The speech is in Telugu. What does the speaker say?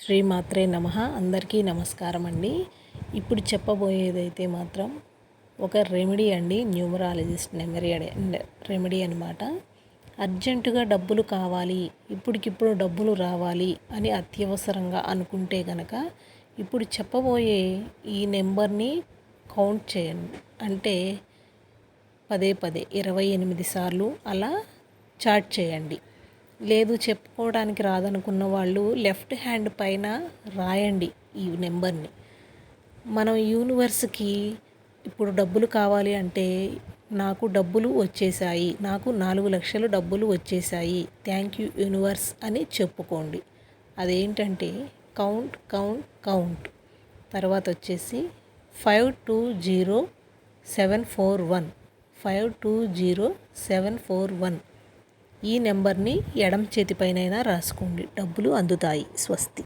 శ్రీమాత్రే నమః. అందరికీ నమస్కారం అండి. ఇప్పుడు చెప్పబోయేదైతే మాత్రం ఒక రెమెడీ అండి, న్యూమరాలజిస్ట్ రెమెడీ అనమాట. అర్జెంటుగా డబ్బులు కావాలి, ఇప్పటికిప్పుడు డబ్బులు రావాలి అని అత్యవసరంగా అనుకుంటే కనుక ఇప్పుడు చెప్పబోయే ఈ నెంబర్ని కౌంట్ చేయండి. అంటే పదే 28 సార్లు అలా చాట్ చేయండి. లేదు చెప్పుకోవడానికి రాదనుకున్న వాళ్ళు లెఫ్ట్ హ్యాండ్ పైన రాయండి ఈ నెంబర్ని. మనం యూనివర్స్కి ఇప్పుడు డబ్బులు కావాలి అంటే, నాకు డబ్బులు వచ్చేసాయి, నాకు 4 లక్షలు డబ్బులు వచ్చేసాయి, థ్యాంక్ యూ యూనివర్స్ అని చెప్పుకోండి. అదేంటంటే కౌంట్ కౌంట్ కౌంట్ తర్వాత వచ్చేసి 520741 520741 ఈ నెంబర్ని ఎడమ చేతిపైనైనా రాసుకోండి. డబ్బులు అందుతాయి. స్వస్తి.